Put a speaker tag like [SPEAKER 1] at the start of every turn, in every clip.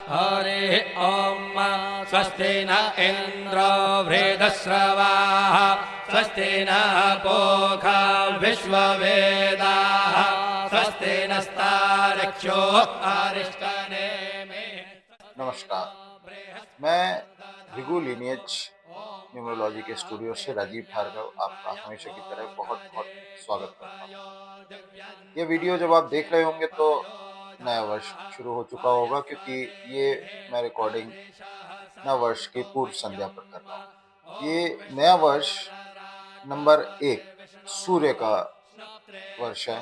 [SPEAKER 1] हरि ॐ स्वस्ति न इन्द्रो वृद्धश्रवाः स्वस्ति न पूषा विश्ववेदाः स्वस्ति नस्तार्क्ष्यो अरिष्टनेमिः।
[SPEAKER 2] नमस्कार, मैं भृगु लिनियज न्यूमरोलॉजी के स्टूडियो से राजीव भार्गव आपका हमेशा की तरह बहुत बहुत स्वागत करता हूँ। ये वीडियो जब आप देख रहे होंगे तो नया वर्ष शुरू हो चुका होगा, क्योंकि ये मैं रिकॉर्डिंग नव वर्ष की पूर्व संध्या पर कर रहा हूँ। ये नया वर्ष नंबर 1 सूर्य का वर्ष है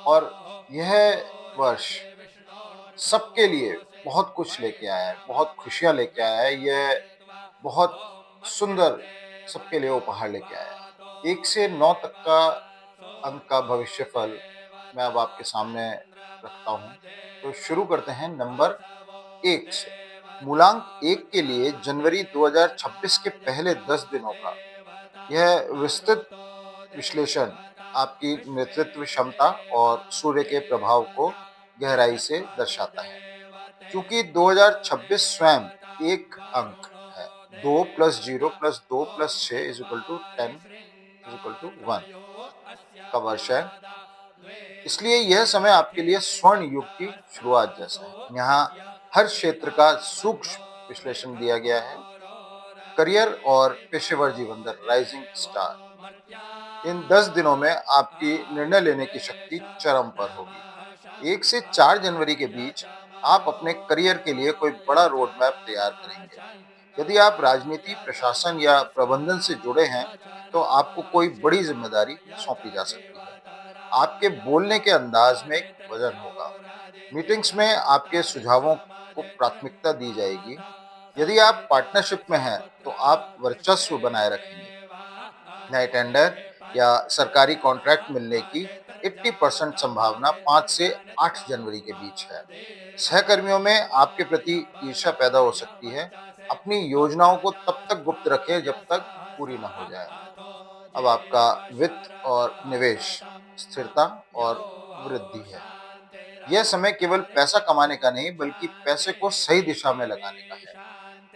[SPEAKER 2] और यह वर्ष सबके लिए बहुत कुछ लेके आया है, बहुत खुशियां लेके आया है। यह बहुत सुंदर सबके लिए उपहार लेके आया है। 1 से 9 तक का अंक का भविष्यफल मैं अब आपके सामने रखता हूँ। तो शुरू करते हैं नंबर 1 से। मूलांक 1 के लिए जनवरी 2026 के पहले 10 दिनों का यह विस्तृत विश्लेषण आपकी नेतृत्व क्षमता और सूर्य के प्रभाव को गहराई से दर्शाता है। क्योंकि 2026 स्वयं एक अंक है, 2 + 0 + 2 + 6 = 10 = 1 का वर्ष है। इसलिए यह समय आपके लिए स्वर्ण युग की शुरुआत जैसा है। यहाँ हर क्षेत्र का सूक्ष्म विश्लेषण दिया गया है। करियर और पेशेवर जीवन द राइजिंग स्टार। इन 10 दिनों में आपकी निर्णय लेने की शक्ति चरम पर होगी। 1 से 4 जनवरी के बीच आप अपने करियर के लिए कोई बड़ा रोड मैप तैयार करेंगे। यदि आप राजनीति, प्रशासन या प्रबंधन से जुड़े हैं, तो आपको कोई बड़ी जिम्मेदारी सौंपी जा सकती है। आपके बोलने के अंदाज में एक वजन होगा। मीटिंग्स में आपके सुझावों को प्राथमिकता दी जाएगी। यदि आप पार्टनरशिप में हैं, तो आप वर्चस्व बनाए रखेंगे। नए टेंडर या सरकारी कॉन्ट्रैक्ट मिलने की 80% संभावना 5 से 8 जनवरी के बीच है। सहकर्मियों में आपके प्रति ईर्ष्या पैदा हो सकती है। अपनी योजनाओं को तब तक गुप्त रखें जब तक पूरी न हो जाए। अब आपका वित्त और निवेश, स्थिरता और वृद्धि है। यह समय केवल पैसा कमाने का नहीं, बल्कि पैसे को सही दिशा में लगाने का है।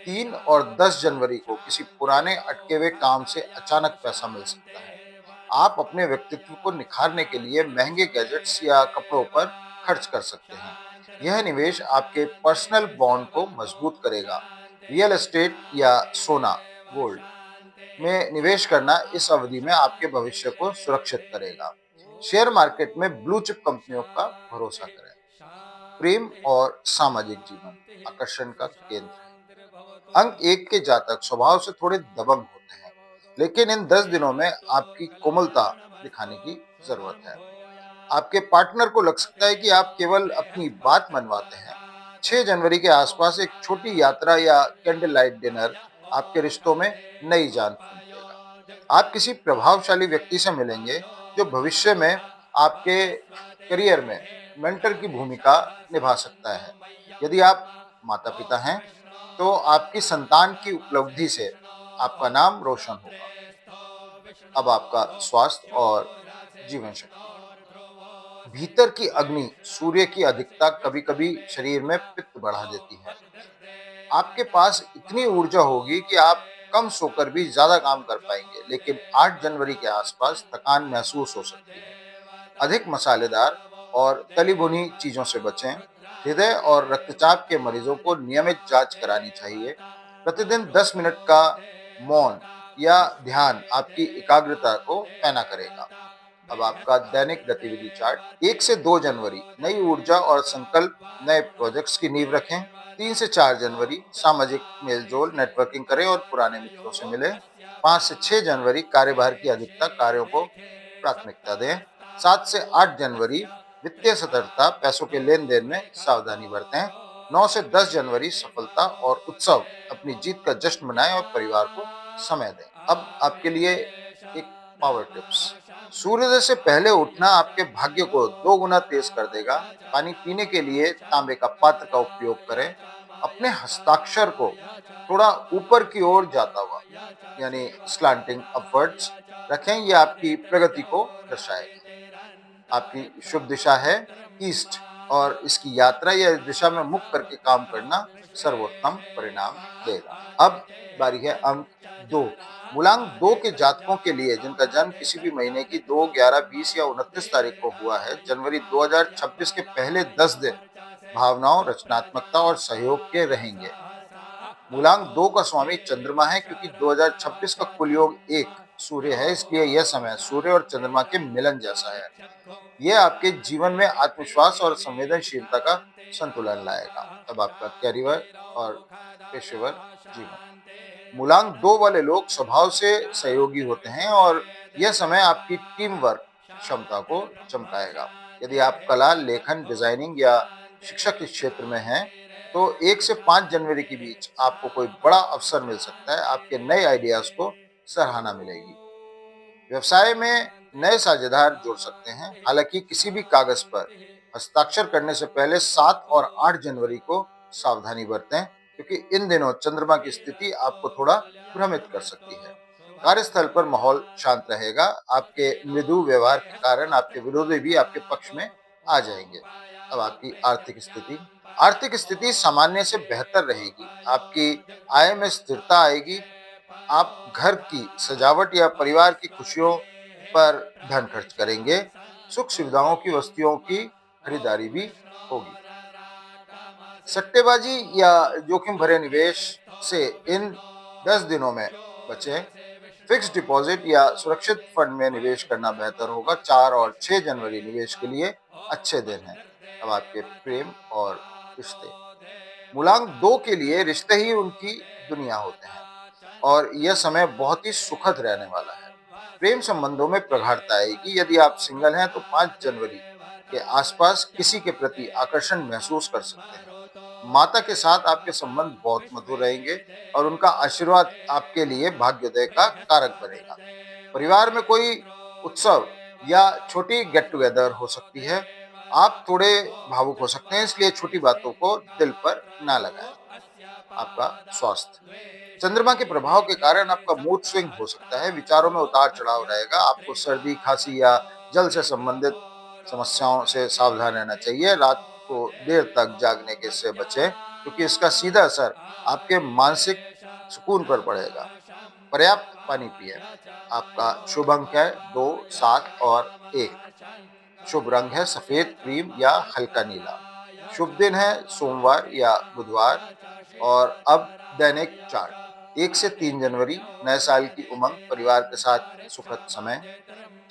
[SPEAKER 2] 3 और 10 जनवरी को किसी पुराने अटके हुए काम से अचानक पैसा मिल सकता है। आप अपने व्यक्तित्व को निखारने के लिए महंगे गैजेट्स या कपड़ों पर खर्च कर सकते हैं। यह निवेश आपके पर्सनल बॉन्ड को मजबूत करेगा। रियल एस्टेट या सोना, गोल्ड में निवेश करना इस अवधि में आपके भविष्य को सुरक्षित करेगा। शेयर मार्केट में ब्लू चिप कंपनियों का भरोसा करें। प्रेम और सामाजिक जीवन आकर्षण का केंद्र है। अंक 1 के जातक स्वभाव से थोड़े दबंग होते हैं, लेकिन इन 10 दिनों में आपकी कोमलता दिखाने की जरूरत है। आपके पार्टनर को लग सकता है कि आप केवल अपनी बात मनवाते हैं। 6 जनवरी के आसपास एक छोटी यात्रा या कैंडल लाइट डिनर आपके रिश्तों में नई जान फूंक देगा। आप किसी प्रभावशाली व्यक्ति से मिलेंगे जो भविष्य में आपके करियर में मेंटर की भूमिका निभा सकता है। यदि आप माता पिता हैं, तो आपकी संतान की उपलब्धि से आपका नाम रोशन होगा। अब आपका स्वास्थ्य और जीवन शक्ति। भीतर की अग्नि, सूर्य की अधिकता कभी कभी शरीर में पित्त बढ़ा देती है। आपके पास इतनी ऊर्जा होगी कि आप कम सोकर भी ज्यादा काम कर पाएंगे, लेकिन 8 जनवरी के आसपास थकान महसूस हो सकती है। अधिक मसालेदार और तली भुनी चीजों से बचें। हृदय और रक्तचाप के मरीजों को नियमित जांच करानी चाहिए। प्रतिदिन 10 मिनट का मौन या ध्यान आपकी एकाग्रता को पैना करेगा। अब आपका दैनिक गतिविधि चार्ट। 1 से 2 जनवरी नई ऊर्जा और संकल्प, नए प्रोजेक्ट्स की नींव रखें। 3 से 4 जनवरी सामाजिक मेलजोल, नेटवर्किंग करें और पुराने मित्रों से मिलें। 5 से 6 जनवरी कार्यभार की अधिकता, कार्यों को प्राथमिकता दें। 7 से 8 जनवरी वित्तीय सतर्कता, पैसों के लेन देन में सावधानी बरतें। 9 से 10 जनवरी सफलता और उत्सव, अपनी जीत का जश्न मनाएं और परिवार को समय दें। अब आपके लिए एक पावर टिप्स। सूर्योदय से पहले उठना आपके भाग्य को 2 गुना तेज कर देगा। पानी पीने के लिए तांबे का पात्र का उपयोग करें। अपने हस्ताक्षर को थोड़ा ऊपर की ओर जाता हुआ, यानी स्लांटिंग अपवर्ड्स रखें। यह आपकी प्रगति को दर्शाएगा। आपकी शुभ दिशा है ईस्ट, और इसकी यात्रा या इस दिशा में मुख करके काम करना सर्वोत्तम परिणाम देगा। अब बारी है अंक 2 की। मूलांक 2 के जातकों के लिए जिनका जन्म किसी भी महीने की 2, 11, 20 या 29 तारीख को हुआ है, जनवरी 2026 के पहले 10 दिन भावनाओं, रचनात्मकता और सहयोग के रहेंगे। मूलांक 2 का स्वामी चंद्रमा है, क्योंकि 2026 का कुल योग 1 सूर्य है, इसलिए यह समय सूर्य और चंद्रमा के मिलन जैसा है। यह आपके जीवन में आत्मविश्वास और संवेदनशीलता का संतुलन लाएगा। अब आपका करियर और पेशेवर जीवन। मूलांक 2 वाले लोग स्वभाव से सहयोगी होते हैं और यह समय आपकी टीम वर्क क्षमता को चमकाएगा। यदि आप कला, लेखन, डिजाइनिंग या शिक्षा के क्षेत्र में हैं, तो 1 से 5 जनवरी के बीच आपको कोई बड़ा अवसर मिल सकता है। आपके नए आइडियाज को सराहना मिलेगी। व्यवसाय में नए साझेदार जुड़ सकते हैं। हालांकि किसी भी कागज पर हस्ताक्षर करने से पहले 7 और 8 जनवरी को सावधानी बरतें, क्योंकि इन दिनों चंद्रमा की स्थिति आपको थोड़ा भ्रमित कर सकती है। कार्यस्थल पर माहौल शांत रहेगा। आपके मृदु व्यवहार के कारण आपके विरोधी भी आपके पक्ष में आ जाएंगे। अब आपकी आर्थिक स्थिति सामान्य से बेहतर रहेगी। आपकी आय में स्थिरता आएगी। आप घर की सजावट या परिवार की खुशियों पर धन खर्च करेंगे। सुख सुविधाओं की वस्तुओं की खरीदारी भी होगी। सट्टेबाजी या जोखिम भरे निवेश से इन 10 दिनों में बचें। फिक्स डिपॉजिट या सुरक्षित फंड में निवेश करना बेहतर होगा। 4 और 6 जनवरी निवेश के लिए अच्छे दिन हैं। अब आपके प्रेम और रिश्ते। मूलांक 2 के लिए रिश्ते ही उनकी दुनिया होते हैं और यह समय बहुत ही सुखद रहने वाला है। प्रेम संबंधों में प्रगाढ़ता आएगी। यदि आप सिंगल हैं तो 5 जनवरी के आसपास किसी के प्रति आकर्षण महसूस कर सकते हैं। माता के साथ आपके संबंध बहुत मधुर रहेंगे और उनका आशीर्वाद आपके लिए भाग्योदय का कारक बनेगा। परिवार में कोई उत्सव या छोटी गेट टुगेदर हो सकती है। आप थोड़े भावुक हो सकते हैं, इसलिए छोटी बातों को दिल पर ना लगाएं। आपका स्वास्थ्य। चंद्रमा के प्रभाव के कारण आपका मूड स्विंग हो सकता है। विचारों में उतार चढ़ाव रहेगा। आपको सर्दी, खांसी या जल से संबंधित समस्याओं से सावधान रहना चाहिए। रात को देर तक जागने के से बचें, क्योंकि इसका सीधा असर आपके मानसिक सुकून पर पड़ेगा। पर्याप्त पानी पिएं। आपका शुभ अंक है 2, 7 और 1। शुभ रंग है सफेद, क्रीम या हल्का नीला। शुभ दिन है सोमवार या बुधवार। और अब दैनिक चार्ट। 1 से 3 जनवरी नए साल की उमंग, परिवार के साथ सुखद समय।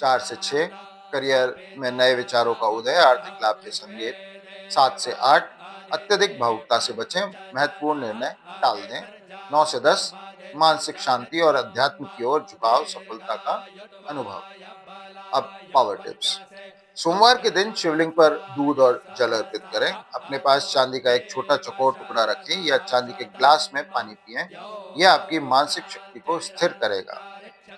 [SPEAKER 2] 4 से 6 करियर में नए विचारों का उदय, आर्थिक लाभ के संकेत। 7 से 8 अत्यधिक भावुकता से बचें, महत्वपूर्ण निर्णय टाल दें। 9 से 10 मानसिक शांति और अध्यात्म की ओर झुकाव, सफलता का अनुभव। अब पावर टिप्स। सोमवार के दिन शिवलिंग पर दूध और जल अर्पित करें। अपने पास चांदी का एक छोटा चौकोर टुकड़ा रखें या चांदी के ग्लास में पानी पिएं। यह आपकी मानसिक शक्ति को स्थिर करेगा।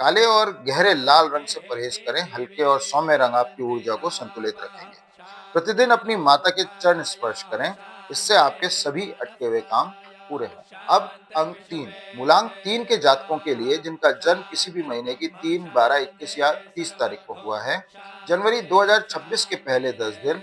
[SPEAKER 2] काले और गहरे लाल रंग से परहेज करें। हल्के और सौम्य रंग आपकी ऊर्जा को संतुलित रखेंगे। प्रतिदिन अपनी माता के चरण स्पर्श करें। इससे आपके सभी अटके हुए काम पूरे हों। अब अंक 3। मूलांक 3 के जातकों के लिए जिनका जन्म किसी भी महीने की 3, 12, 21 या 30 तारीख को हुआ है, जनवरी 2026 के पहले 10 दिन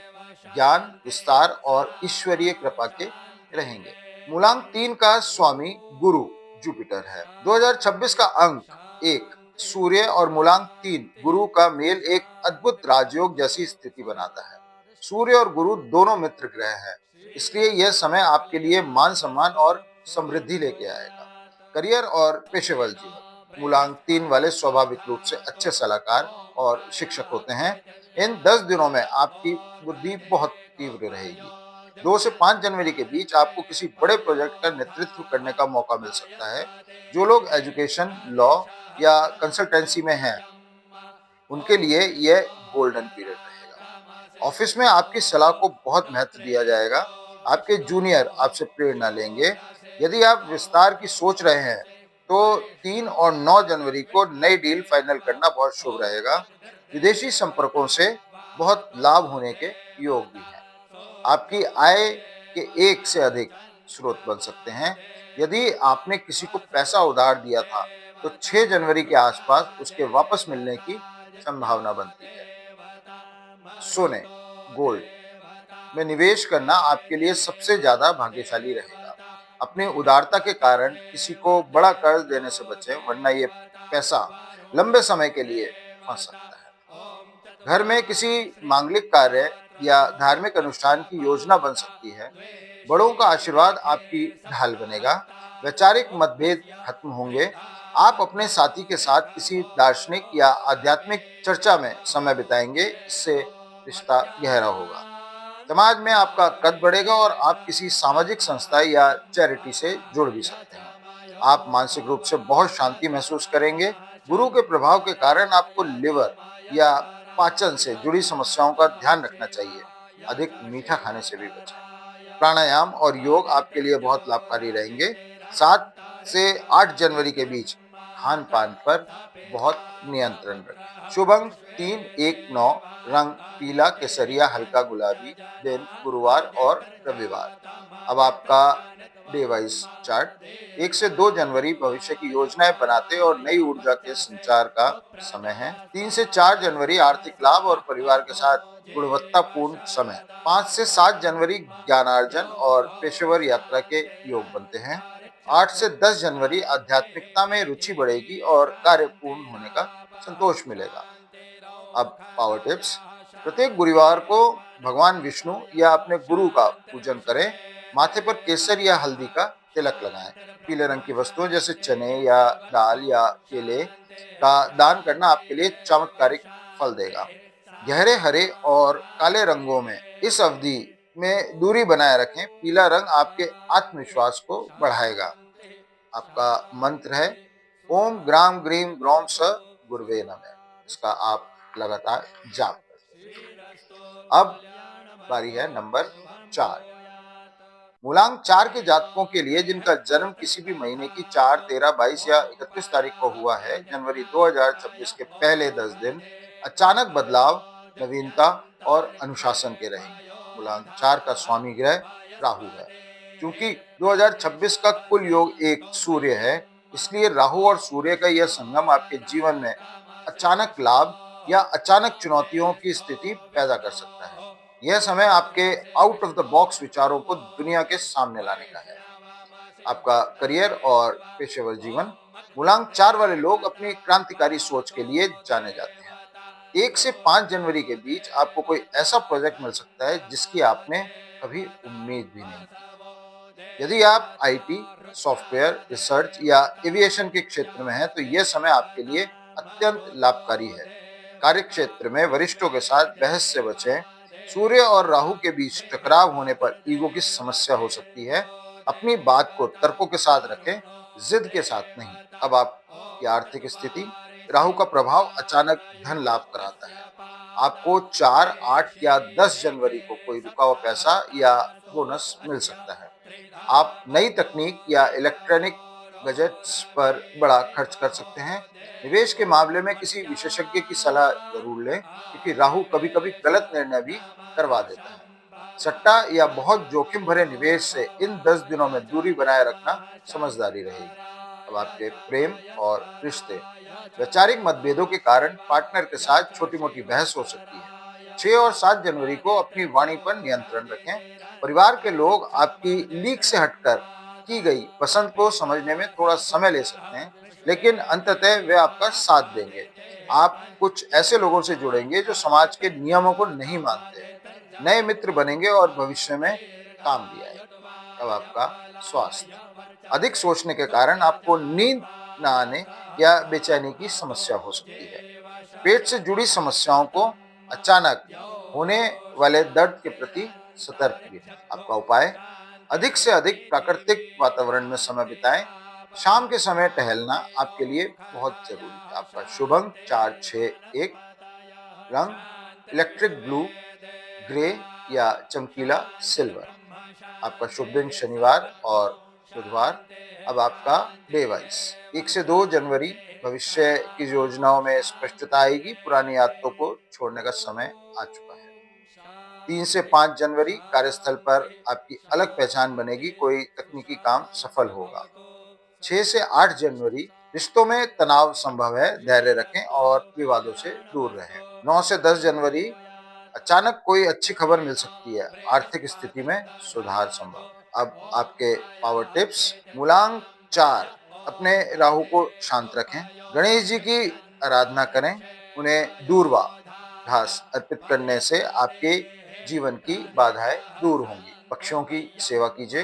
[SPEAKER 2] ज्ञान, विस्तार और ईश्वरीय कृपा के रहेंगे। मूलांक 3 का स्वामी गुरु जुपिटर है। 2026 का अंक 1 सूर्य और मूलांक 3 गुरु का मेल एक अद्भुत राजयोग जैसी स्थिति बनाता है। सूर्य और गुरु दोनों मित्र ग्रह हैं, इसलिए यह समय आपके लिए मान सम्मान और समृद्धि लेके आएगा। करियर और पेशेवर जीवन। मूलांक 3 वाले स्वाभाविक रूप से अच्छे सलाहकार और शिक्षक होते हैं। इन 10 दिनों में आपकी बुद्धि बहुत तीव्र रहेगी। 2 से 5 जनवरी के बीच आपको किसी बड़े प्रोजेक्ट का नेतृत्व करने का मौका मिल सकता है। जो लोग एजुकेशन, लॉ या कंसल्टेंसी में हैं, उनके लिए यह गोल्डन पीरियड रहेगा। ऑफिस में आपकी सलाह को बहुत महत्व दिया जाएगा। आपके जूनियर आपसे प्रेरणा लेंगे। यदि आप विस्तार की सोच रहे हैं, तो 3 और 9 जनवरी को नई डील फाइनल करना बहुत शुभ रहेगा। विदेशी संपर्कों से बहुत लाभ होने के योग भी हैं। आपकी आय के एक से अधिक स्रोत बन सकते हैं। यदि आपने किसी को पैसा उधार दिया था, तो 6 जनवरी के आसपास उसके वापस मिलने की संभावना बनती है। सोने, गोल्ड। में निवेश करना आपके लिए सबसे ज्यादा भाग्यशाली रहेगा। अपनी उदारता के कारण किसी को बड़ा कर्ज देने से बचें, वरना ये पैसा लंबे समय के लिए फंस सकता है। घर में किसी मांगलिक कार्य या धार्मिक अनुष्ठान की योजना बन सकती है। बड़ों का आशीर्वाद आपकी ढाल बनेगा। वैचारिक मतभेद खत्म होंगे। आप अपने साथी के साथ किसी दार्शनिक या आध्यात्मिक चर्चा में समय बिताएंगे, इससे रिश्ता गहरा होगा। समाज में आपका कद बढ़ेगा और आप किसी सामाजिक संस्था या चैरिटी से जुड़ भी सकते हैं। आप मानसिक रूप से बहुत शांति महसूस करेंगे। गुरु के प्रभाव के कारण आपको लिवर या पाचन से जुड़ी समस्याओं का ध्यान रखना चाहिए। अधिक मीठा खाने से भी बचें। प्राणायाम और योग आपके लिए बहुत लाभकारी रहेंगे। 7 से 8 जनवरी के बीच खान पान पर बहुत नियंत्रण रखें। शुभ अंक 3, 1, 9, रंग पीला, केसरिया, हल्का गुलाबी, दिन गुरुवार और रविवार। अब आपका डे वाइज चार्ट। 1 से 2 जनवरी भविष्य की योजनाएं बनाते और नई ऊर्जा के संचार का समय है। 3 से 4 जनवरी आर्थिक लाभ और परिवार के साथ गुणवत्तापूर्ण समय। 5 से 7 जनवरी ज्ञानार्जन और पेशेवर यात्रा के योग बनते हैं। 8 से 10 जनवरी आध्यात्मिकता में रुचि बढ़ेगी और कार्य पूर्ण होने का संतोष मिलेगा। अब पावर टिप्स। प्रत्येक गुरुवार को भगवान विष्णु या अपने गुरु का पूजन करें। माथे पर केसर या हल्दी का तिलक लगाएं। पीले रंग की वस्तुएं जैसे चने या दाल या केले का दान करना आपके लिए चमत्कारिक फल देगा। गहरे हरे और काले रंगों में इस अवधि में दूरी बनाए रखें। पीला रंग आपके आत्मविश्वास को बढ़ाएगा। आपका मंत्र है ओम ग्राम ग्रीम ग्रौम स गुरुवे नमः। इसका आप लगातार जाप करें। अब बारी है नंबर 4। मूलांक 4 के जातकों के लिए जिनका जन्म किसी भी महीने की 4, 13, 22 या 31 तारीख को हुआ है, जनवरी 2026 के पहले 10 दिन अचानक बदलाव, नवीनता और अनुशासन के रहेंगे। मूलांक 4 का स्वामी ग्रह राहु है। क्योंकि 2026 का कुल योग एक सूर्य है, इसलिए राहु और सूर्य का यह संगम आपके जीवन में अचानक लाभ या अचानक चुनौतियों की स्थिति पैदा कर सकता है। यह समय आपके आउट ऑफ द बॉक्स विचारों को दुनिया के सामने लाने का है। आपका करियर और पेशेवर जीवन। मूलांक 4 वाले लोग अपनी क्रांतिकारी सोच के लिए जाने जाते हैं। 1 से 5 जनवरी के बीच आपको कोई ऐसा प्रोजेक्ट मिल सकता है जिसकी आपने कभी उम्मीद भी नहीं की। यदि आप आईटी, सॉफ्टवेयर, रिसर्च या एविएशन के क्षेत्र में हैं, तो यह समय आपके लिए अत्यंत लाभकारी है। कार्य क्षेत्र में वरिष्ठों के साथ बहस से बचें। सूर्य और राहु के बीच टकराव होने पर ईगो की समस्या हो सकती है। अपनी बात को तर्कों के साथ रखें, जिद के साथ नहीं। अब आपकी आर्थिक स्थिति। राहु का प्रभाव अचानक धन लाभ कराता है। आपको 4, 8 या 10 जनवरी को कोई रुका हुआ पैसा या बोनस मिल सकता है। आप नई तकनीक या इलेक्ट्रॉनिक गैजेट्स पर बड़ा खर्च कर सकते हैं। निवेश के मामले में किसी विशेषज्ञ की सलाह जरूर लें, क्योंकि राहु कभी-कभी गलत निर्णय भी करवा देता है। सट्टा या बहुत जोखिम भरे निवेश से इन 10 दिनों में दूरी बनाए रखना समझदारी रहेगी। अब आपके प्रेम और रिश्ते। वैचारिक मतभेदों के कारण पार्टनर के साथ छोटी-मोटी बहस हो सकती है। 6 और 7 जनवरी को अपनी वाणी पर नियंत्रण रखें। परिवार के लोग आपकी लीक से हटकर की गई पसंद को समझने में थोड़ा समय ले सकते हैं, लेकिन अंततः वे आपका साथ देंगे। आप कुछ ऐसे लोगों से जुड़ेंगे जो समाज के नियमों को नहीं मानते। नए मित्र बनेंगे और भविष्य में काम भी आएगा। अब आपका स्वास्थ्य। अधिक सोचने के कारण आपको नींद न आने या बेचैनी की समस्या हो सकती है। पेट से जुड़ी समस्याओं को अचानक होने वाले दर्द के प्रति सतर्क भी रहें। आपका उपाय। अधिक से अधिक प्राकृतिक वातावरण में समय बिताएं। शाम के समय टहलना आपके लिए बहुत जरूरी है। आपका शुभ अंक 4, 6, 1, रंग इलेक्ट्रिक ब्लू, ग्रे या चमकीला सिल्वर। आपका शुभ दिन शनिवार और बुधवार। अब आपका डे वाइज। 1 से 2 जनवरी भविष्य की योजनाओं में स्पष्टता आएगी। पुरानी आदतों को छोड़ने का समय आ चुका है। 3 से 5 जनवरी कार्यस्थल पर आपकी अलग पहचान बनेगी। कोई तकनीकी काम सफल होगा। 6 से 8 जनवरी रिश्तों में तनाव संभव है। धैर्य रखें और विवादों से दूर रहें। 9 से 10 जनवरी अचानक कोई अच्छी खबर मिल सकती है, आर्थिक स्थिति में सुधार संभव है। अब आपके पावर टिप्स। मूलांक 4, अपने राहु को शांत रखें, गणेश जी की आराधना करें, उन्हें दूर्वा घास अर्पित करने से आपके जीवन की बाधाएं दूर होंगी। पक्षियों की सेवा कीजिए,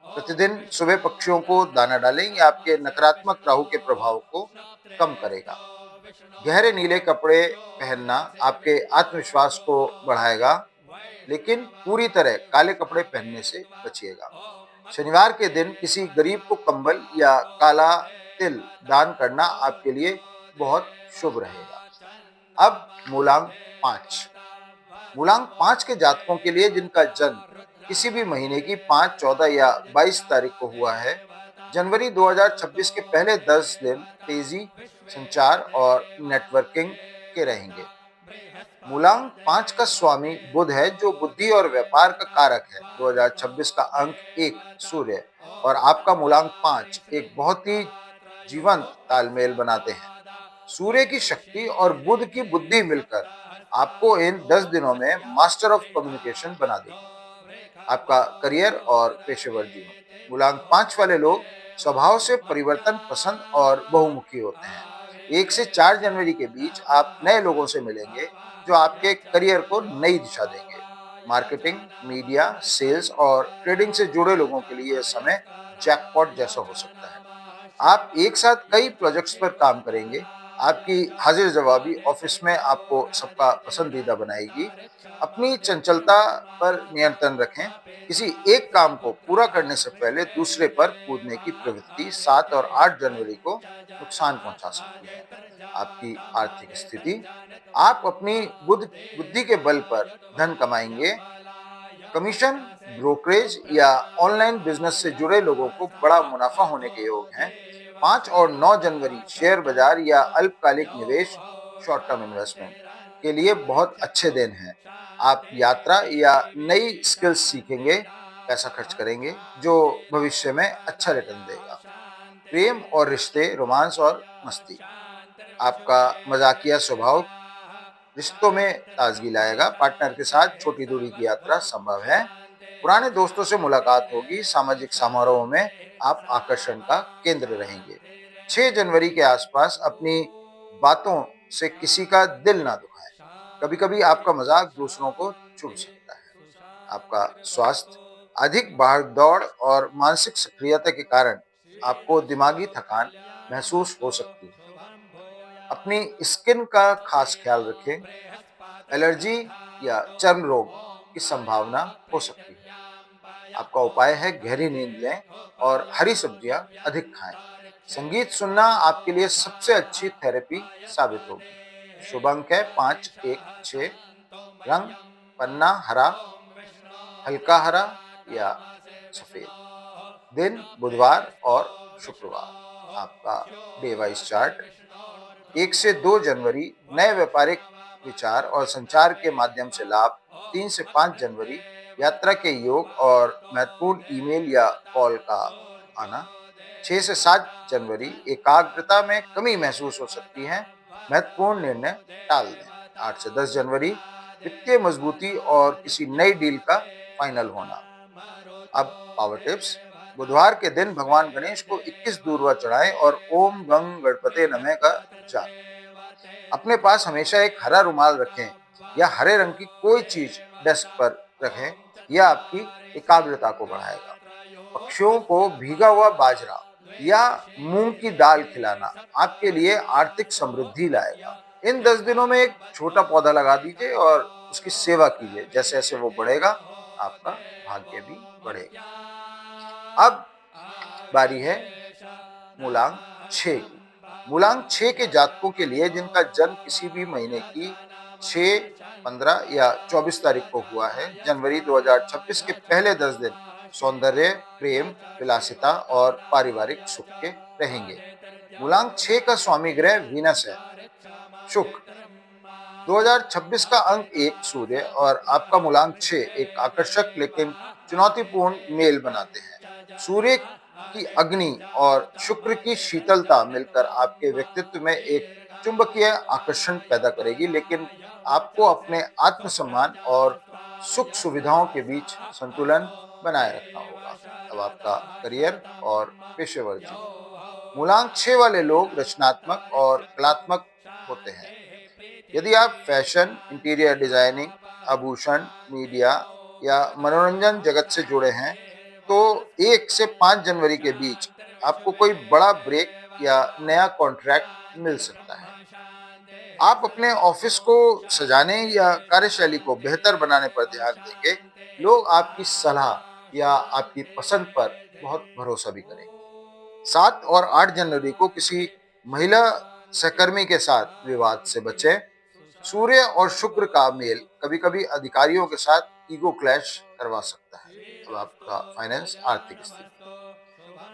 [SPEAKER 2] प्रतिदिन सुबह पक्षियों को दाना डालें, ये आपके नकारात्मक राहु के प्रभाव को कम करेगा। गहरे नीले कपड़े पहनना आपके आत्मविश्वास को बढ़ाएगा, लेकिन पूरी तरह काले कपड़े पहनने से बचिएगा। शनिवार के दिन किसी गरीब को कंबल या काला तिल दान करना आपके लिए बहुत शुभ रहेगा। अब मूलांक 5। मूलांक 5 के जातकों के लिए जिनका जन्म किसी भी महीने की 5, 14 या 22 तारीख को हुआ है, जनवरी 2026 के पहले 10 दिन तेजी, संचार और नेटवर्किंग के रहेंगे। मूलांक 5 का स्वामी बुध है, जो बुद्धि और व्यापार का कारक है। 2026 का अंक 1 सूर्य और आपका मूलांक 5 एक बहुत ही जीवंत तालमेल बनाते हैं। सूर्य की शक्ति और बुध की बुद्धि मिलकर आपको इन 10 दिनों में मास्टर ऑफ कम्युनिकेशन बना देगी। आपका करियर और पेशेवर जीवन। मूलांक 5 वाले लोग स्वभाव से परिवर्तन पसंद और बहुमुखी होते हैं। 1 से 4 जनवरी के बीच आप नए लोगों से मिलेंगे, जो आपके करियर को नई दिशा देंगे। मार्केटिंग, मीडिया, सेल्स और ट्रेडिंग से जुड़े लोगों के लिए यह समय जैकपॉट जैसा हो सकता है। आप एक साथ कई प्रोजेक्ट्स पर काम करेंगे। आपकी हाजिर जवाबी ऑफिस में आपको सबका पसंदीदा बनाएगी। अपनी चंचलता पर नियंत्रण रखें। किसी एक काम को पूरा करने से पहले दूसरे पर कूदने की प्रवृत्ति 7 और 8 जनवरी को नुकसान पहुंचा सकती है। आपकी आर्थिक स्थिति। आप अपनी बुद्धि के बल पर धन कमाएंगे। कमीशन, ब्रोकरेज या ऑनलाइन बिजनेस से जुड़े लोगों को बड़ा मुनाफा होने के योग हैं। 5 और 9 जनवरी शेयर बाजार या अल्पकालिक निवेश, शॉर्ट टर्म इन्वेस्टमेंट के लिए बहुत अच्छे दिन हैं। आप यात्रा या नई स्किल्स सीखेंगे, पैसा खर्च करेंगे, जो भविष्य में अच्छा रिटर्न देगा। प्रेम और रिश्ते, रोमांस और मस्ती। आपका मजाकिया स्वभाव रिश्तों में ताजगी लाएगा। पार्टनर के साथ छोटी दूरी की यात्रा संभव है। पुराने दोस्तों से मुलाकात होगी। सामाजिक समारोह में आप आकर्षण का केंद्र रहेंगे। 6 जनवरी के आसपास अपनी बातों से किसी का दिल ना दुखाएं। कभी कभी आपका मजाक दूसरों को चुभ सकता है। आपका स्वास्थ्य। अधिक भाग दौड़ और मानसिक सक्रियता के कारण आपको दिमागी थकान महसूस हो सकती है। अपनी स्किन का खास ख्याल रखें। एलर्जी या चर्म रोग की संभावना हो सकती है। आपका उपाय है गहरी नींद लें और हरी सब्जियां अधिक खाएं। संगीत सुनना आपके लिए सबसे अच्छी थेरेपी साबित होगी। शुभ अंक है 5, 1, 6। रंग पन्ना हरा, हल्का हरा या सफेद। दिन बुधवार और शुक्रवार। आपका डे वाइज चार्ट। 1 से 2 जनवरी नए व्यापारिक विचार और संचार के माध्यम से लाभ। 3 से 5 जनवरी यात्रा के योग और महत्वपूर्ण ईमेल या कॉल का आना। 6 से 7 जनवरी एकाग्रता में कमी महसूस हो सकती है, महत्वपूर्ण निर्णय टाल दें। 8 से 10 जनवरी वित्तीय मजबूती और किसी नई डील का फाइनल होना। अब पावर टिप्स। बुधवार के दिन भगवान गणेश को 21 दूर्वा चढ़ाएं और ओम गंग गणपते नमः का जाप। अपने पास हमेशा एक हरा रुमाल रखें या हरे रंग की कोई चीज डेस्क पर रखें, यह आपकी एकाग्रता को बढ़ाएगा। पक्षियों को भीगा हुआ बाजरा या मूंग की दाल खिलाना आपके लिए आर्थिक समृद्धि लाएगा। इन 10 दिनों में एक छोटा पौधा लगा दीजिए और उसकी सेवा कीजिए। जैसे जैसे वो बढ़ेगा, आपका भाग्य भी बढ़ेगा। अब बारी है मूलांक 6 की। मूलांक 6 के जातकों के लिए जिनका जन्म किसी भी महीने की 6, 15 या 24 तारीख को हुआ है, जनवरी 2026 के पहले 10 दिन सौंदर्य, प्रेम, विलासिता और पारिवारिक सुख के रहेंगे। मूलांक 6 का स्वामी ग्रह वीनस है। शुक्र। 2026 का अंक 1 सूर्य और आपका मूलांक 6 एक आकर्षक लेकिन चुनौतीपूर्ण मेल बनाते हैं। सूर्य की अग्नि और शुक्र की शीतलता मिलकर आपके व्यक्तित्व में एक चुंबकीय आकर्षण पैदा करेगी, लेकिन आपको अपने आत्मसम्मान और सुख सुविधाओं के बीच संतुलन बनाए रखना होगा। अब आपका करियर और पेशेवर जीवन। मूलांक 6 वाले लोग रचनात्मक और कलात्मक होते हैं। यदि आप फैशन, इंटीरियर डिजाइनिंग, आभूषण, मीडिया या मनोरंजन जगत से जुड़े हैं, तो 1 से 5 जनवरी के बीच आपको कोई बड़ा ब्रेक या नया कॉन्ट्रैक्ट मिल सकता है। आप अपने ऑफिस को सजाने या कार्यशैली को बेहतर बनाने पर ध्यान देंगे। लोग आपकी सलाह या आपकी पसंद पर बहुत भरोसा भी करेंगे। 7 और 8 जनवरी को किसी महिला सहकर्मी के साथ विवाद से बचें। सूर्य और शुक्र का मेल कभी-कभी अधिकारियों के साथ ईगो क्लैश करवा सकता है। अब आपका फाइनेंस, आर्थिक स्थिति।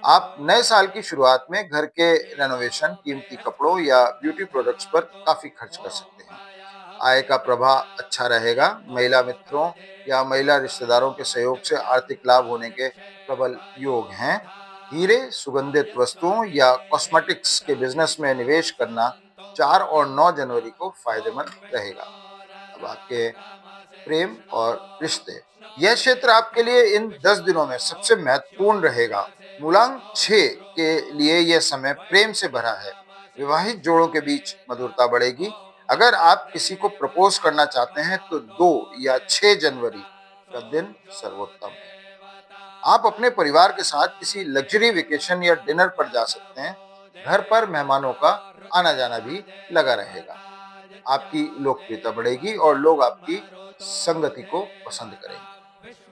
[SPEAKER 2] आप नए साल की शुरुआत में घर के रेनोवेशन, कीमती कपड़ों या ब्यूटी प्रोडक्ट्स पर काफी खर्च कर सकते हैं। आय का प्रवाह अच्छा रहेगा। महिला मित्रों या महिला रिश्तेदारों के सहयोग से आर्थिक लाभ होने के प्रबल योग हैं। हीरे, सुगंधित वस्तुओं या कॉस्मेटिक्स के बिजनेस में निवेश करना 4 और 9 जनवरी को फायदेमंद रहेगा। अब आपके प्रेम और रिश्ते। यह क्षेत्र आपके लिए इन 10 दिनों में सबसे महत्वपूर्ण रहेगा। मूलांक 6 के लिए यह समय प्रेम से भरा है। विवाहित जोड़ों के बीच मधुरता बढ़ेगी। अगर आप किसी को प्रपोज करना चाहते हैं तो 2 या 6 जनवरी का दिन सर्वोत्तम है। आप अपने परिवार के साथ किसी लग्जरी वेकेशन या डिनर पर जा सकते हैं। घर पर मेहमानों का आना जाना भी लगा रहेगा। आपकी लोकप्रियता बढ़ेगी और लोग आपकी संगति को पसंद करेंगे।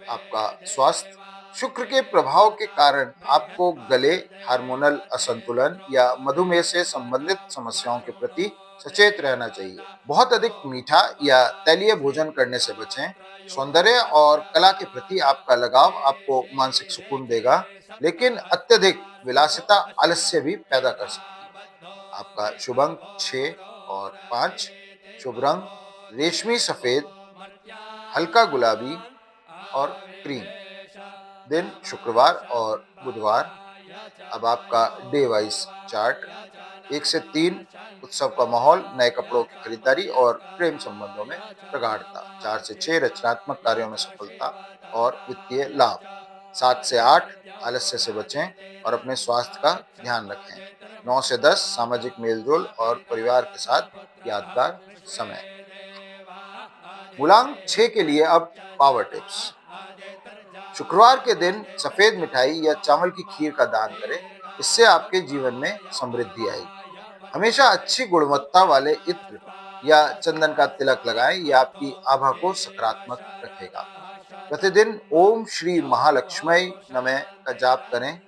[SPEAKER 2] आपका स्वास्थ्य। शुक्र के प्रभाव के कारण आपको गले, हार्मोनल असंतुलन या मधुमेह से संबंधित समस्याओं के प्रति सचेत रहना चाहिए। बहुत अधिक मीठा या तैलीय भोजन करने से बचें। सौंदर्य और कला के प्रति आपका लगाव आपको मानसिक सुकून देगा, लेकिन अत्यधिक विलासिता आलस्य भी पैदा कर सकती है। आपका शुभ अंक 6 और 5। शुभ रंग रेशमी सफेद, हल्का गुलाबी और क्रीम। दिन शुक्रवार और बुधवार। अब आपका डे वाइज चार्ट। 1 से 3 उत्सव का माहौल, नए कपड़ों की खरीदारी और प्रेम संबंधों में प्रगाढ़ता। 4 से 6 रचनात्मक कार्यों में सफलता और वित्तीय लाभ। 7 से 8 आलस्य से बचें और अपने स्वास्थ्य का ध्यान रखें। 9 से 10 सामाजिक मेलजोल और परिवार के साथ यादगार समय। मूलांक 6 के लिए अब पावर टिप्स। शुक्रवार के दिन सफेद मिठाई या चावल की खीर का दान करें। इससे आपके जीवन में समृद्धि आएगी। हमेशा अच्छी गुणवत्ता वाले इत्र या चंदन का तिलक लगाएं। यह आपकी आभा को सकारात्मक रखेगा। प्रतिदिन ओम श्री महालक्ष्मी नमः का जाप करें।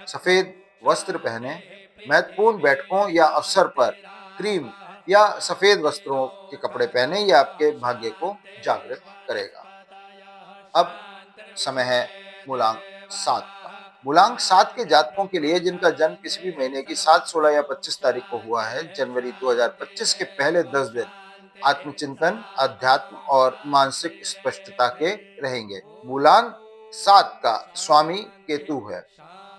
[SPEAKER 2] सफेद वस्त्र पहने। महत्वपूर्ण बैठकों या अवसर पर क्रीम या सफेद वस्त्रों के कपड़े पहने। यह आपके भाग्य को जागृत करेगा। अब समय है मूलांक 7 का। मूलांक 7 के जातकों के लिए जिनका जन्म किसी भी महीने की 7, 16 या 25 तारीख को हुआ है, जनवरी 2025 के पहले 10 दिन आत्मचिंतन, अध्यात्म और मानसिक स्पष्टता के रहेंगे। मूलांक 7 का स्वामी केतु है।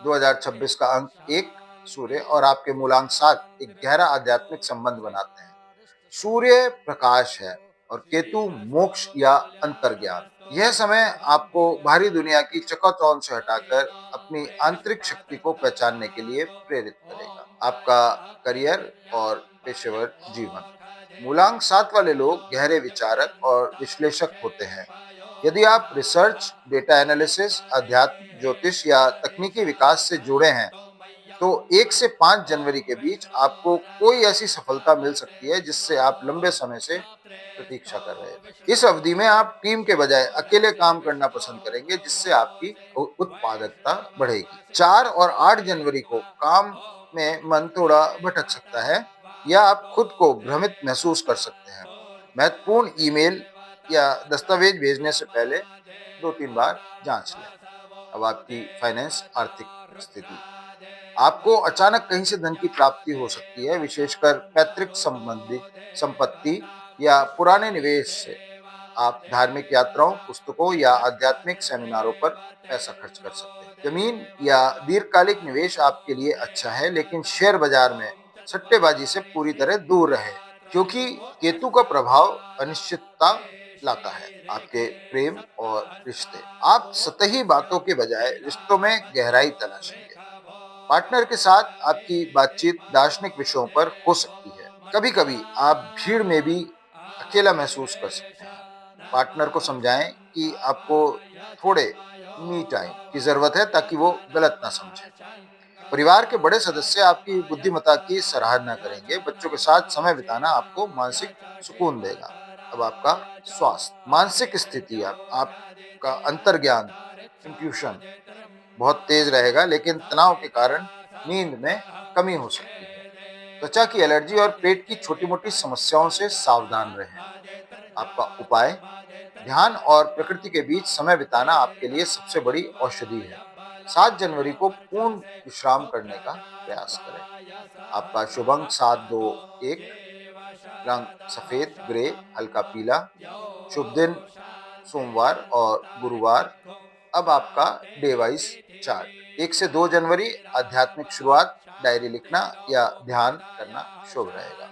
[SPEAKER 2] 2026 का अंक 1 सूर्य और आपके मूलांक 7 एक गहरा आध्यात्मिक संबंध बनाते हैं। सूर्य प्रकाश है और केतु मोक्ष या अंतर्ज्ञान। यह समय आपको बाहरी दुनिया की चकाचौंध से हटाकर अपनी आंतरिक शक्ति को पहचानने के लिए प्रेरित करेगा। आपका करियर और पेशेवर जीवन। मूलांक 7 वाले लोग गहरे विचारक और विश्लेषक होते हैं। यदि आप रिसर्च, डेटा एनालिसिस, अध्यात्म, ज्योतिष या तकनीकी विकास से जुड़े हैं, तो 1 से 5 जनवरी के बीच आपको कोई ऐसी सफलता मिल सकती है जिससे आप लंबे समय से प्रतीक्षा कर रहे हैं। इस अवधि में आप टीम के बजाय अकेले काम करना पसंद करेंगे, जिससे आपकी उत्पादकता बढ़ेगी। 4 और 8 जनवरी को काम में मन थोड़ा भटक सकता है या आप खुद को भ्रमित महसूस कर सकते हैं। महत्वपूर्ण ईमेल या दस्तावेज भेजने से पहले 2-3 बार जांच लें। अब आपकी फाइनेंस, आर्थिक स्थिति। आपको अचानक कहीं से धन की प्राप्ति हो सकती है, विशेषकर पैतृक संबंधी संपत्ति या पुराने निवेश से। आप धार्मिक यात्राओं, पुस्तकों या आध्यात्मिक सेमिनारों पर पैसा खर्च कर सकते हैं। जमीन या दीर्घकालिक निवेश आपके लिए अच्छा है, लेकिन शेयर बाजार में सट्टेबाजी से पूरी तरह दूर रहे, क्योंकि केतु का प्रभाव अनिश्चितता लाता है। आपके प्रेम और रिश्ते, आप सतही बातों के बजाय रिश्तों में गहराई तलाशेंगे। पार्टनर के साथ आपकी बातचीत दार्शनिक विषयों पर हो सकती है। कभी कभी आप भीड़ में भी अकेला महसूस कर सकते हैं। पार्टनर को समझाएं कि आपको थोड़े मी टाइम की जरूरत है, ताकि वो गलत ना समझे। परिवार के बड़े सदस्य आपकी बुद्धिमत्ता की सराहना करेंगे। बच्चों के साथ समय बिताना आपको मानसिक सुकून देगा। अब आपका स्वास्थ्य, मानसिक स्थिति, आपका अंतर्ज्ञान, इंट्यूशन बहुत तेज रहेगा, लेकिन तनाव के कारण नींद में कमी हो सकती है। त्वचा की एलर्जी और पेट की छोटी मोटी समस्याओं से सावधान रहें। आपका उपाय, ध्यान और प्रकृति के बीच समय बिताना आपके लिए सबसे बड़ी औषधि है। 7 जनवरी को पूर्ण विश्राम करने का प्रयास करें। आपका शुभ अंक 7, 2, 1, रंग सफेद, ग्रे, हल्का पीला। शुभ दिन सोमवार और गुरुवार। अब आपका डे वाइज चार्ट। 1 से 2 जनवरी आध्यात्मिक शुरुआत, डायरी लिखना या ध्यान करना शुभ रहेगा।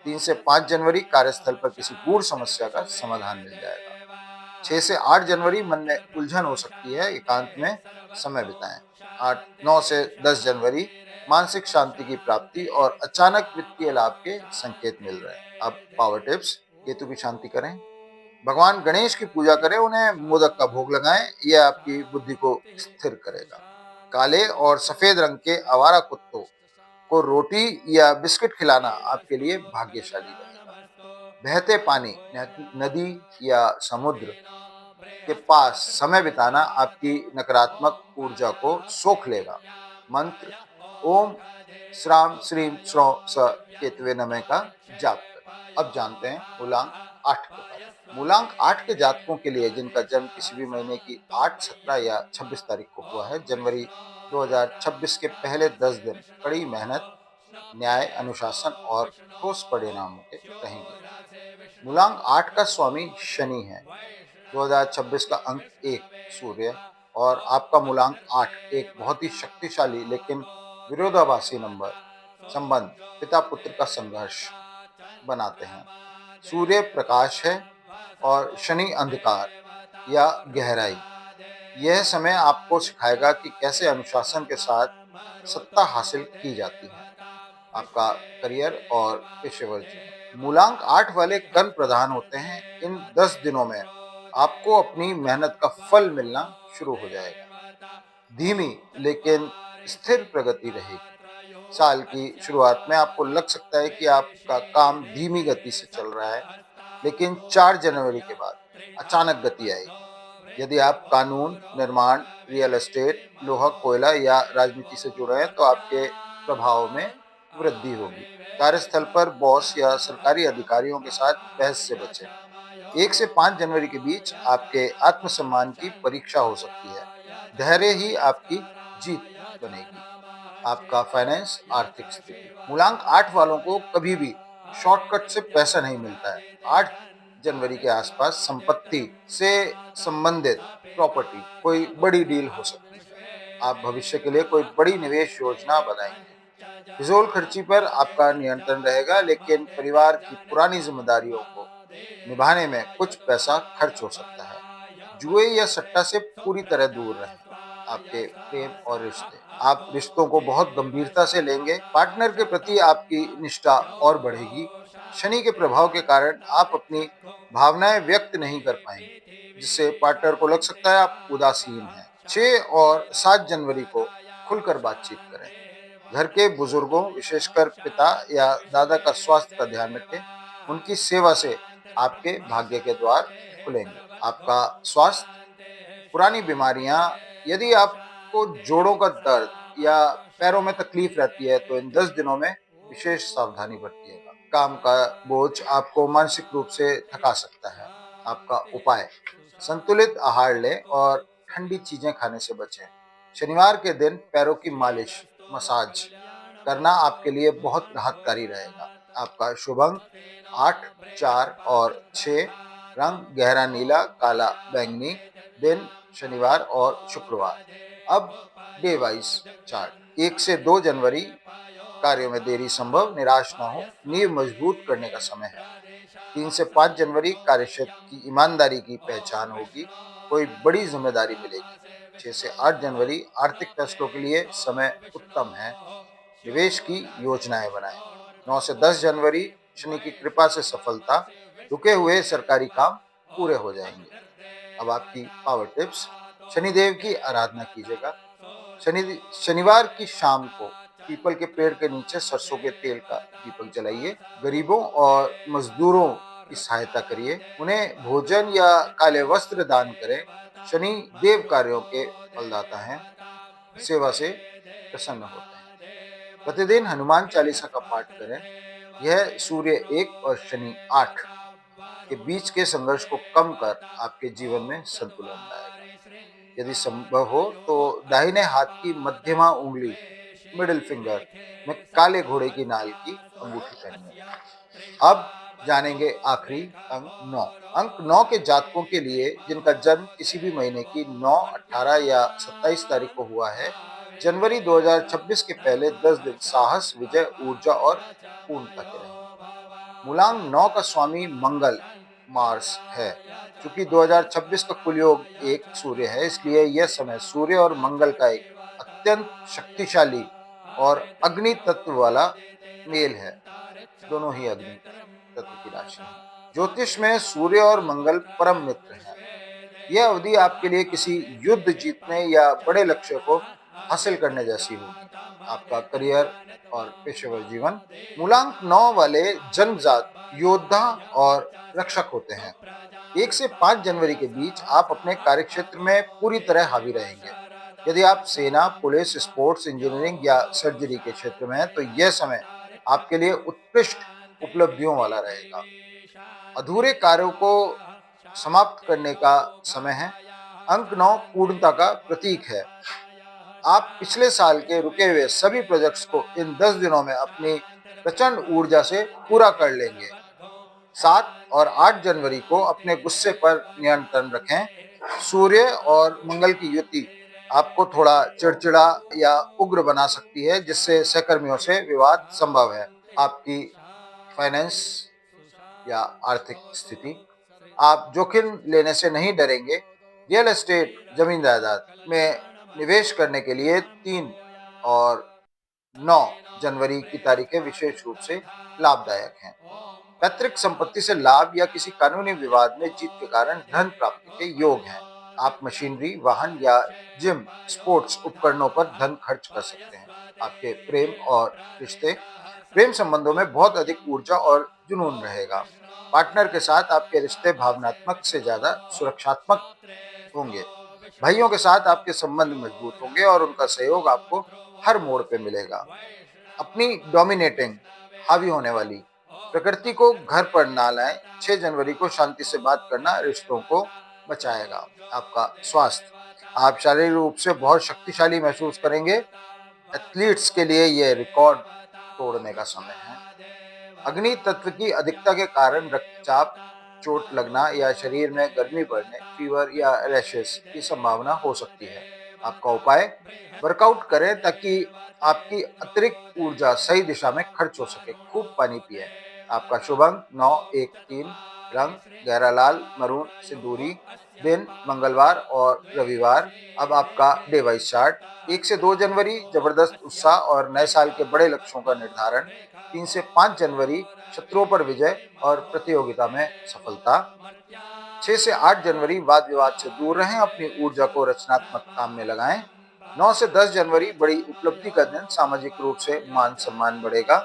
[SPEAKER 2] 3 से 5 जनवरी कार्यस्थल पर किसी गूढ़ समस्या का समाधान मिल जाएगा। 6 से 8 जनवरी मन में उलझन हो सकती है, एकांत में समय बिताएं। 9 से 10 जनवरी मानसिक शांति की प्राप्ति और अचानक वित्तीय लाभ के संकेत मिल रहे हैं। अब पावर टिप्स। केतु की शांति करें, भगवान गणेश की पूजा करें, उन्हें मोदक का भोग लगाएं, यह आपकी बुद्धि को स्थिर करेगा। काले और सफेद रंग के आवारा कुत्तों को रोटी या बिस्किट खिलाना आपके लिए भाग्यशाली रहेगा। बहते पानी, नदी या समुद्र के पास समय बिताना आपकी नकारात्मक ऊर्जा को सोख लेगा। मंत्र, ओम श्राम श्रीम श्रौ स केतवे नमः का जाप करें। अब जानते हैं मूलांक 8 के बारे में। मूलांक 8 के जातकों के लिए जिनका जन्म किसी भी महीने की 8, 17 या 26 तारीख को हुआ है, जनवरी 2026 के पहले 10 दिन कड़ी मेहनत, न्याय, अनुशासन और ठोस परिणामों के रहेंगे। मूलांक 8 का स्वामी शनि है। 2026 का अंक 1 सूर्य और आपका मूलांक 8 एक बहुत ही शक्तिशाली लेकिन विरोधाभासी नंबर संबंध, पिता पुत्र का संघर्ष बनाते हैं। सूर्य प्रकाश है और शनि अंधकार या गहराई। यह समय आपको सिखाएगा कि कैसे अनुशासन के साथ सत्ता हासिल की जाती है। आपका करियर और पेशेवर जीवन, मूलांक 8 वाले कर्म प्रधान होते हैं। इन 10 दिनों में आपको अपनी मेहनत का फल मिलना शुरू हो जाएगा। धीमी लेकिन स्थिर प्रगति रहेगी। साल की शुरुआत में आपको लग सकता है कि आपका काम धीमी गति से चल रहा है, लेकिन 4 जनवरी के बाद अचानक गति आएगी। यदि आप कानून, निर्माण, रियल एस्टेट, लोहा कोयला या राजनीति से जुड़े हैं, तो आपके प्रभाव में वृद्धि होगी। कार्यस्थल पर बॉस या सरकारी अधिकारियों के साथ बहस से बचें। 1 से 5 जनवरी के बीच आपके आत्मसम्मान की परीक्षा हो सकती है। धैर्य ही आपकी जीत बनेगी। आपका फाइनेंस, आर्थिक स्थिति, मूलांक 8 वालों को कभी भी शॉर्टकट से पैसा नहीं मिलता है। 8 जनवरी के आसपास संपत्ति से संबंधित प्रॉपर्टी कोई बड़ी डील हो सकती है। आप भविष्य के लिए कोई बड़ी निवेश योजना बनाएंगे। फिजूल खर्ची पर आपका नियंत्रण रहेगा, लेकिन परिवार की पुरानी जिम्मेदारियों को निभाने में कुछ पैसा खर्च हो सकता है। जुए या सट्टा से पूरी तरह दूर रहें। आपके प्रेम और रिश्ते, आप रिश्तों को बहुत गंभीरता से लेंगे। पार्टनर के प्रति आपकी निष्ठा और बढ़ेगी। शनि के प्रभाव के कारण आप अपनी भावनाएं व्यक्त नहीं कर पाएंगे, जिससे पार्टनर को लग सकता है आप उदासीन हैं। 6 और 7 जनवरी को खुलकर बातचीत करें। घर के बुजुर्गों, विशेषकर पिता या दादा का स्वास्थ्य का ध्यान रखें। उनकी सेवा से आपके भाग्य के द्वार खुलेंगे। आपका स्वास्थ्य, पुरानी बीमारियां, यदि आपको जोड़ों का दर्द या पैरों में तकलीफ रहती है, तो इन 10 दिनों में विशेष सावधानी बरतिएगा। काम का बोझ आपको मानसिक रूप से थका सकता है। आपका उपाय, संतुलित आहार लें और ठंडी चीजें खाने से बचें। शनिवार के दिन पैरों की मालिश, मसाज करना आपके लिए बहुत राहतकारी रहेगा। आपका शुभ अंक 8, 4 और 6, रंग गहरा नीला, काला, बैंगनी। दिन शनिवार और शुक्रवार। अब डे वाइज चार्ट। 1 से 2 जनवरी कार्यों में देरी संभव, निराश ना हो, नींव मजबूत करने का समय है। 3 से 5 जनवरी कार्यक्षेत्र की ईमानदारी की पहचान होगी, कोई बड़ी जिम्मेदारी मिलेगी। 6 से 8 जनवरी आर्थिक फैसलों के लिए समय उत्तम है, निवेश की योजनाएं बनाएं। 9 से 10 जनवरी शनि की कृपा से सफलता, रुके हुए सरकारी काम पूरे हो जाएंगे। अब आपकी पावर टिप्स। शनिदेव की आराधना कीजिएगा। शनिवार की शाम को पीपल के पेड़ के नीचे सरसों के तेल का दीपक जलाइए। गरीबों और मजदूरों की सहायता करिए, उन्हें भोजन या काले वस्त्र दान करें। शनि देव कार्यों के फलदाता हैं, सेवा से प्रसन्न होते हैं। प्रतिदिन हनुमान चालीसा का पाठ करें, यह सूर्य 1 और शनि 8 के बीच के संघर्ष को कम कर आपके जीवन में संतुलन लाएगा। यदि संभव हो तो दाहिने हाथ की मध्यमा उंगली, मिडिल फिंगर में काले घोड़े की नाल की अंगूठी पहनिए। अब जानेंगे आखिरी अंक 9। अंक 9 के जातकों के लिए जिनका जन्म किसी भी महीने की 9, 18 या 27 तारीख को हुआ है, जनवरी 2026 के पहले 10 दिन साहस, विजय, ऊर्जा और पूर्णता के रहेंगे। मूलांक 9 का स्वामी मंगल मार्स है। चूंकि 2026 का कुल योग 1 सूर्य है, इसलिए यह समय सूर्य और मंगल का एक अत्यंत शक्तिशाली और अग्नि तत्व वाला मेल है। दोनों ही अग्नि तत्व की राशि है। ज्योतिष में सूर्य और मंगल परम मित्र हैं। यह अवधि आपके लिए किसी युद्ध जीतने या बड़े लक्ष्य को हासिल करने जैसी होगी। आपका करियर और पेशेवर जीवन। मूलांक 9 वाले जन्मजात योद्धा और रक्षक होते हैं। 1 से 5 जनवरी के बीच आप अपने कार्यक्षेत्र में पूरी तरह हावी रहेंगे। यदि आप सेना, पुलिस, स्पोर्ट्स, इंजीनियरिंग या सर्जरी के क्षेत्र में हैं, तो यह समय आपके लिए उत्कृष्ट उपलब्धियों वाला रहेगा। अधूरे कार्यों को समाप्त करने का समय है। अंक 9 पूर्णता का प्रतीक है। आप पिछले साल के रुके हुए सभी प्रोजेक्ट्स को इन 10 दिनों में अपनी प्रचंड ऊर्जा से पूरा कर लेंगे। 7 और 8 जनवरी को अपने गुस्से पर नियंत्रण रखें। सूर्य और मंगल की युति आपको थोड़ा चिड़चिड़ा या उग्र बना सकती है, जिससे सहकर्मियों से विवाद संभव है। आपकी फाइनेंस या आर्थिक स्थिति। आप जोखिम लेने से नहीं डरेंगे। रियल एस्टेट, जमीन जायदाद में निवेश करने के लिए 3 और 9 जनवरी की तारीखें विशेष रूप से लाभदायक हैं। पैतृक संपत्ति से लाभ या किसी कानूनी विवाद में जीत के कारण धन प्राप्ति के योग हैं। आप मशीनरी, वाहन या जिम, स्पोर्ट्स उपकरणों पर धन खर्च कर सकते हैं। आपके प्रेम और रिश्ते। प्रेम संबंधों में बहुत अधिक ऊर्जा और जुनून रहेगा। पार्टनर के साथ आपके रिश्ते भावनात्मक से ज्यादा सुरक्षात्मक होंगे। भाइयों के साथ आपके संबंध मजबूत होंगे और उनका सहयोग आपको हर मोड़ पे मिलेगा। अपनी डोमिनेटिंग, हावी होने वाली प्रकृति को घर पर ना लाएं। 6 जनवरी को शांति से बात करना रिश्तों को बचाएगा। आपका स्वास्थ्य। आप शारीरिक रूप से बहुत शक्तिशाली महसूस करेंगे। एथलीट्स के लिए यह रिकॉर्ड तोड़ने का समय है। अग्नि तत्व की अधिकता के कारण रक्तचाप, चोट लगना या शरीर में गर्मी बढ़ने, फीवर या रैशेस की संभावना हो सकती है। आपका उपाय, वर्कआउट करें ताकि आपकी अतिरिक्त ऊर्जा सही दिशा में खर्च हो सके। खूब पानी पिए। आपका शुभ अंक 9, 1, 3। रंग गहरा लाल, मरून, सिंदूरी। दिन मंगलवार और रविवार। अब आपका डे वाइज चार्ट। 1 से 2 जनवरी जबरदस्त उत्साह और नए साल के बड़े लक्ष्यों का निर्धारण। 3 से 5 जनवरी शत्रुओं पर विजय और प्रतियोगिता में सफलता। 6 से 8 जनवरी वाद विवाद से दूर रहें, अपनी ऊर्जा को रचनात्मक काम में लगाएं। 9 से 10 जनवरी बड़ी उपलब्धि का दिन, सामाजिक रूप से मान सम्मान बढ़ेगा।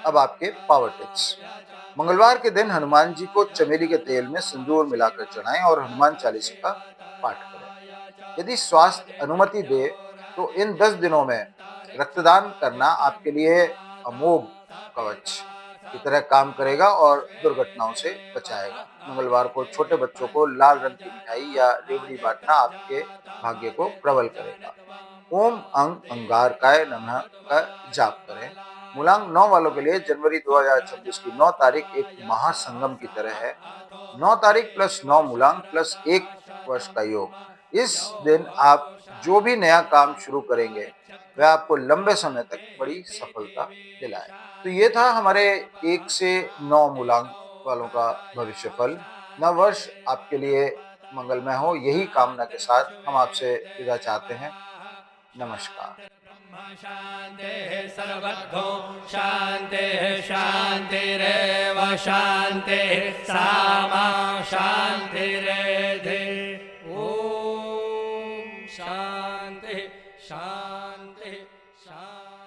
[SPEAKER 2] अब आपके पावर टिप्स। मंगलवार के दिन हनुमान जी को चमेली के तेल में सिंदूर मिलाकर चढ़ाएं और हनुमान चालीसा का पाठ करें। यदि स्वास्थ्य अनुमति दे तो इन 10 दिनों में रक्तदान करना आपके लिए अमोघ कवच की तरह काम करेगा और दुर्घटनाओं से बचाएगा। मंगलवार को छोटे बच्चों को लाल रंग की मिठाई या रेवड़ी बांटना आपके भाग्य को प्रबल करेगा। ओम अंग अंगारकाय नमः का जाप करें। मूलांक 9 वालों के लिए जनवरी 2026 की 9 तारीख एक महासंगम की तरह है। 9 तारीख प्लस 9 मूलांक प्लस 1 वर्ष का योग। इस दिन आप जो भी नया काम शुरू करेंगे वह आपको लंबे समय तक बड़ी सफलता दिलाए। तो ये था हमारे 1 से 9 मूलांक वालों का भविष्यफल। नव वर्ष आपके लिए मंगलमय हो, यही कामना के साथ हम आपसे विदा चाहते हैं। नमस्कार।
[SPEAKER 1] शान्तिः सर्वतो शान्तिः शान्तिरेव शान्तिः सामा शान्तिरेधि ॐ शान्तिः शान्तिः शान्तिः।